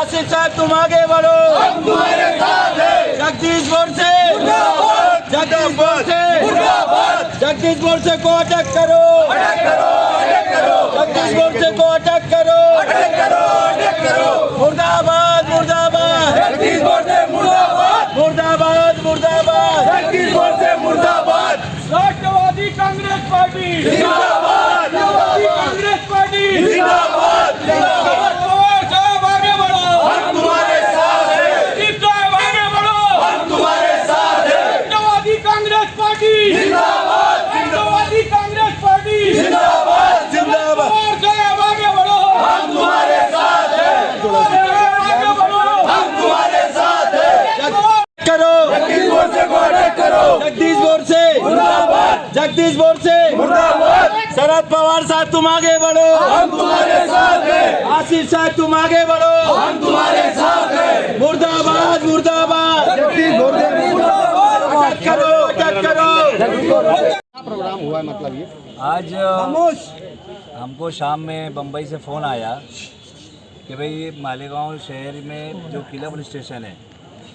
आसिफ साहब तुम आगे बढ़ो, हम तुम्हारे साथ हैं। जगदीश बोरसे मुर्दाबाद, जगदीश बोरसे मुर्दाबाद। जगदीश बोरसे को अटक करो, अटक करो, अटक करो, जगदीश बोरसे को अटक करो, अटक करो, अटक करो। मुर्दाबाद मुर्दाबाद जगदीश बोरसे मुर्दाबाद, मुर्दाबाद मुर्दाबाद जगदीश बोरसे मुर्दाबाद। राष्ट्रवादी कांग्रेस पार्टी जिंदाबाद, राष्ट्रवादी कांग्रेस पार्टी जिंदाबाद, जिंदाबाद। पवार साहब आगे बढ़ो, हम तुम्हारे साथ हैं, आसिफ साहब आगे बढ़ो, हम तुम्हारे साथ हैं। राष्ट्रवादी कांग्रेस पार्टी जिंदाबाद, राष्ट्रवादी कांग्रेस पार्टी जिंदाबाद, जिंदाबाद। पवार साहब आगे बढ़ो, हम तुम्हारे साथ हैं, पवार साहब आगे बढ़ो, हम तुम्हारे साथ हैं। करो, जगदीश बोरसे को अटक करो। जगदीश बोरसे मुर्दाबाद, जगदीश बोरसे मुर्दाबाद। शरद पवार साहब तुम आगे बढ़ो, हम तुम्हारे साथ हैं, आसिफ साहब तुम आगे बढ़ो, हम तुम्हारे साथ हैं। मुर्दाबाद मुर्दाबाद जगदीश बोरसे मुर्दाबाद। अटक करो, अटक करो। प्रोग्राम हुआ है मतलब ये आज हमको शाम में बम्बई से फ़ोन आया कि भाई मालेगांव शहर में जो किला पुलिस स्टेशन है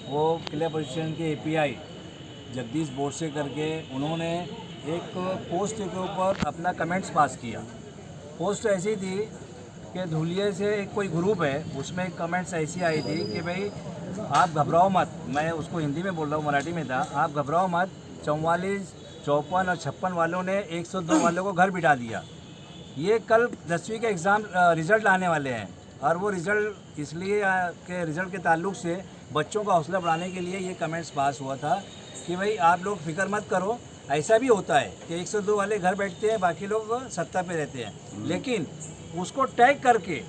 वो किला पुलिस स्टेशन के एपीआई जगदीश बोरसे करके उन्होंने एक पोस्ट के ऊपर अपना कमेंट्स पास किया। पोस्ट ऐसी थी कि धुलिये से एक कोई ग्रुप है, उसमें कमेंट्स ऐसी आई थी कि भाई आप घबराओ मत, मैं उसको हिंदी में बोल रहा हूँ, मराठी में था, आप घबराओ मत, 44, 54 और 56 वालों ने 102 वालों को घर बिठा दिया। ये कल 10वीं के एग्ज़ाम रिज़ल्ट आने वाले हैं और वो रिज़ल्ट इसलिए के रिज़ल्ट के ताल्लुक से बच्चों का हौसला बढ़ाने के लिए ये कमेंट्स पास हुआ था कि भाई आप लोग फिक्र मत करो। ऐसा भी होता है कि 102 वाले घर बैठते हैं, बाकी लोग सत्ता पे रहते हैं, लेकिन उसको टैग करके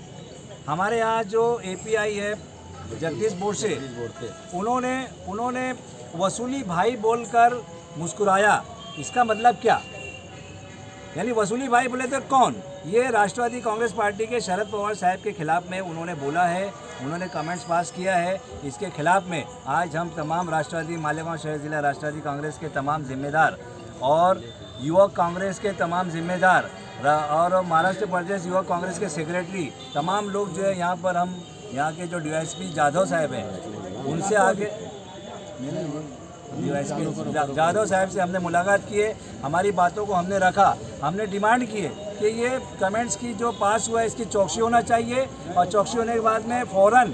हमारे यहाँ जो एपीआई है जगदीश बोरसे उन्होंने वसूली भाई बोलकर मुस्कुराया। इसका मतलब क्या? यानी वसूली भाई बोले तो कौन? ये राष्ट्रवादी कांग्रेस पार्टी के शरद पवार साहब के खिलाफ में उन्होंने बोला है, उन्होंने कमेंट्स पास किया है। इसके खिलाफ में आज हम तमाम राष्ट्रवादी मालेगांव शहर जिला राष्ट्रवादी कांग्रेस के तमाम जिम्मेदार और युवक कांग्रेस के तमाम जिम्मेदार और महाराष्ट्र प्रदेश युवक कांग्रेस के सेक्रेटरी तमाम लोग जो है यहाँ पर हम यहाँ के जो डीवाईएसपी जाधव साहब हैं उनसे आगे जाधव साहब से हमने मुलाकात की है, हमारी बातों को हमने रखा, हमने डिमांड की है कि ये कमेंट्स की जो पास हुआ है इसकी चौकसी होना चाहिए और चौकसी होने के बाद में फ़ौरन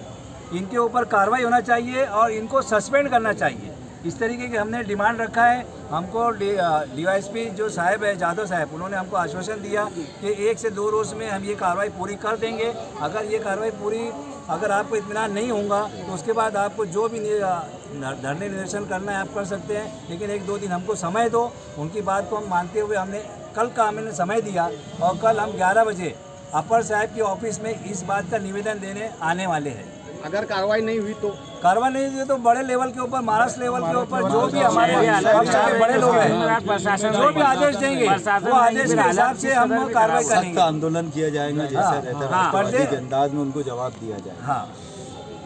इनके ऊपर कार्रवाई होना चाहिए और इनको सस्पेंड करना चाहिए। इस तरीके की हमने डिमांड रखा है। हमको डीवाईएसपी जो साहब है जाधव साहब उन्होंने हमको आश्वासन दिया कि 1 से 2 रोज़ में हम ये कार्रवाई पूरी कर देंगे। अगर ये कार्रवाई पूरी अगर आपको इत्मीनान नहीं होगा तो उसके बाद आपको जो भी धरने निदर्शन करना है आप कर सकते हैं, लेकिन 1-2 दिन हमको समय दो। उनकी बात को हम मानते हुए हमने कल का हमने समय दिया और कल हम 11 बजे अपर साहब के ऑफिस में इस बात का निवेदन देने आने वाले हैं। अगर कार्रवाई नहीं हुई तो कार्रवाई नहीं हुई तो बड़े लेवल के ऊपर महाराष्ट्र लेवल के ऊपर जो भी हमारे पक्ष के बड़े लोग हैं जो भी आदेश देंगे वो आदेश के हिसाब से हम कार्रवाई करेंगे। आंदोलन किया जाएगा जैसे रहता है, हाँ, अंदाज में उनको जवाब दिया जाए। हाँ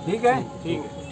ठीक है, ठीक है।